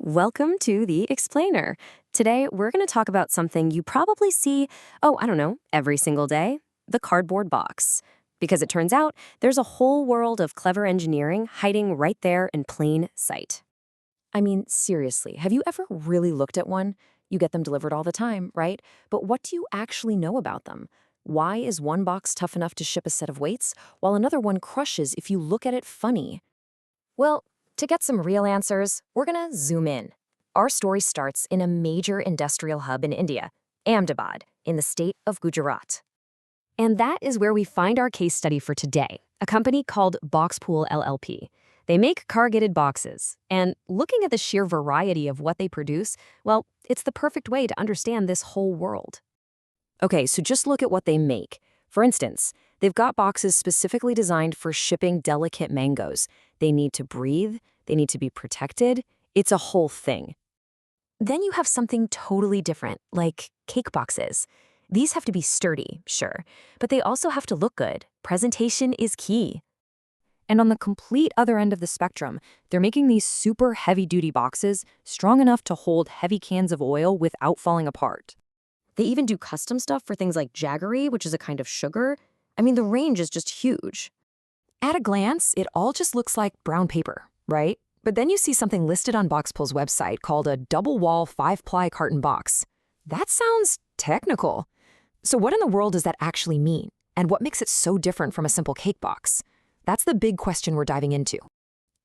Welcome to The Explainer. Today, we're going to talk about something you probably see, I don't know, every single day, the cardboard box. Because it turns out there's a whole world of clever engineering hiding right there in plain sight. I mean, seriously, have you ever really looked at one? You get them delivered all the time, right? But what do you actually know about them? Why is one box tough enough to ship a set of weights, while another one crushes if you look at it funny? Well, to get some real answers, we're gonna zoom in. Our story starts in a major industrial hub in India, Ahmedabad, in the state of Gujarat. And that is where we find our case study for today, a company called Boxpool LLP. They make corrugated boxes, and looking at the sheer variety of what they produce, well, it's the perfect way to understand this whole world. Okay, so just look at what they make. For instance, they've got boxes specifically designed for shipping delicate mangoes. They need to breathe, they need to be protected. It's a whole thing. Then you have something totally different, like cake boxes. These have to be sturdy, sure, but they also have to look good. Presentation is key. And on the complete other end of the spectrum, they're making these super heavy-duty boxes strong enough to hold heavy cans of oil without falling apart. They even do custom stuff for things like jaggery, which is a kind of sugar. I mean, the range is just huge. At a glance, it all just looks like brown paper, right? But then you see something listed on Boxpool's website called a double-wall 5-ply carton box. That sounds technical. So what in the world does that actually mean? And what makes it so different from a simple cake box? That's the big question we're diving into.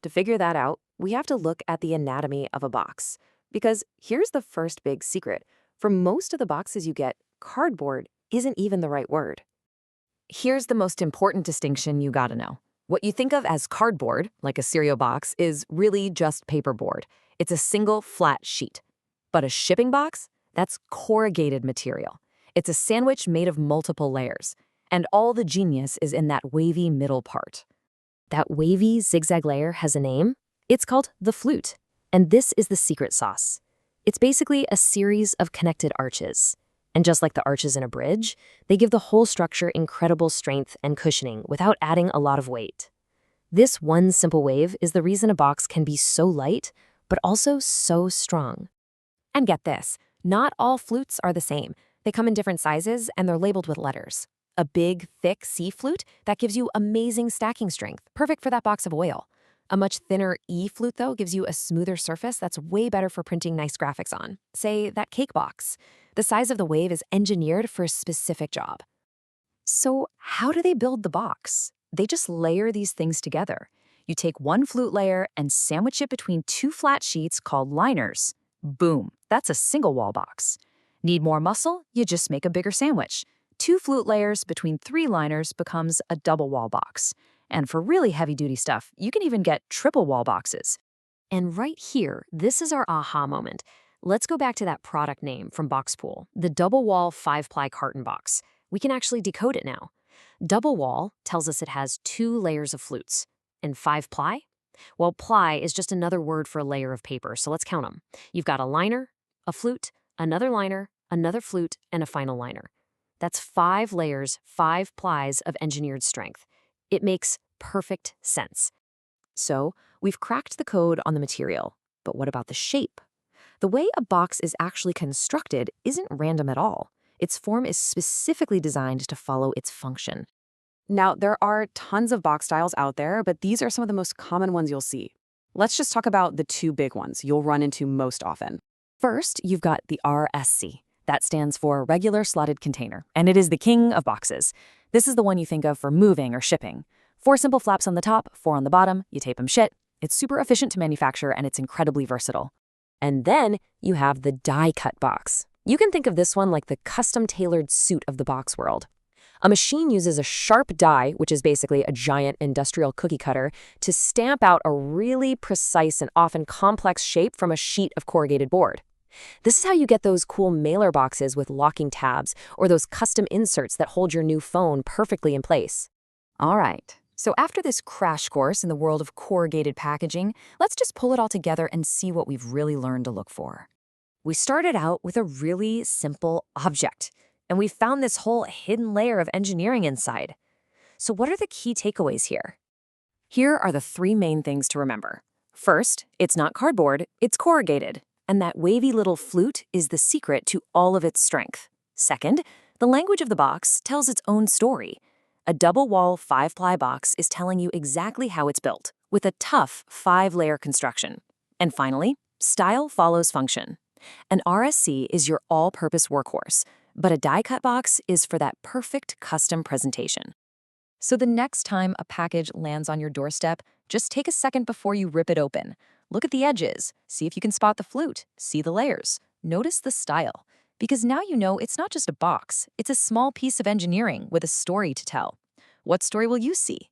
To figure that out, we have to look at the anatomy of a box. Because here's the first big secret. For most of the boxes you get, cardboard isn't even the right word. Here's the most important distinction you gotta know. What you think of as cardboard, like a cereal box, is really just paperboard. It's a single flat sheet. But a shipping box? That's corrugated material. It's a sandwich made of multiple layers. And all the genius is in that wavy middle part. That wavy zigzag layer has a name. It's called the flute. And this is the secret sauce. It's basically a series of connected arches. And just like the arches in a bridge, they give the whole structure incredible strength and cushioning without adding a lot of weight. This one simple wave is the reason a box can be so light, but also so strong. And get this, not all flutes are the same. They come in different sizes and they're labeled with letters. A big, thick C flute, that gives you amazing stacking strength, perfect for that box of oil. A much thinner E flute, though, gives you a smoother surface that's way better for printing nice graphics on. Say, that cake box. The size of the wave is engineered for a specific job. So how do they build the box? They just layer these things together. You take one flute layer and sandwich it between two flat sheets called liners. Boom, that's a single wall box. Need more muscle? You just make a bigger sandwich. 2 flute layers between 3 liners becomes a double wall box. And for really heavy-duty stuff, you can even get triple wall boxes. And right here, this is our aha moment. Let's go back to that product name from Boxpool, the double wall 5-ply carton box. We can actually decode it now. Double wall tells us it has 2 layers of flutes. And 5-ply? Well, ply is just another word for a layer of paper, so let's count them. You've got a liner, a flute, another liner, another flute, and a final liner. That's 5 layers, 5 plies of engineered strength. It makes perfect sense. So, we've cracked the code on the material. But what about the shape? The way a box is actually constructed isn't random at all. Its form is specifically designed to follow its function. Now, there are tons of box styles out there, but these are some of the most common ones you'll see. Let's just talk about the 2 big ones you'll run into most often. First, you've got the RSC. That stands for regular slotted container, and it is the king of boxes. This is the one you think of for moving or shipping. 4 simple flaps on the top, 4 on the bottom, you tape them shut. It's super efficient to manufacture, and it's incredibly versatile. And then you have the die-cut box. You can think of this one like the custom-tailored suit of the box world. A machine uses a sharp die, which is basically a giant industrial cookie cutter, to stamp out a really precise and often complex shape from a sheet of corrugated board. This is how you get those cool mailer boxes with locking tabs, or those custom inserts that hold your new phone perfectly in place. All right, so after this crash course in the world of corrugated packaging, let's just pull it all together and see what we've really learned to look for. We started out with a really simple object, and we found this whole hidden layer of engineering inside. So what are the key takeaways here? Here are the 3 main things to remember. First, it's not cardboard, it's corrugated, and that wavy little flute is the secret to all of its strength. Second, the language of the box tells its own story. A double-wall 5-ply box is telling you exactly how it's built, with a tough 5-layer construction. And finally, style follows function. An RSC is your all-purpose workhorse, but a die-cut box is for that perfect custom presentation. So the next time a package lands on your doorstep, just take a second before you rip it open. Look at the edges, see if you can spot the flute, see the layers, notice the style. Because now you know it's not just a box, it's a small piece of engineering with a story to tell. What story will you see?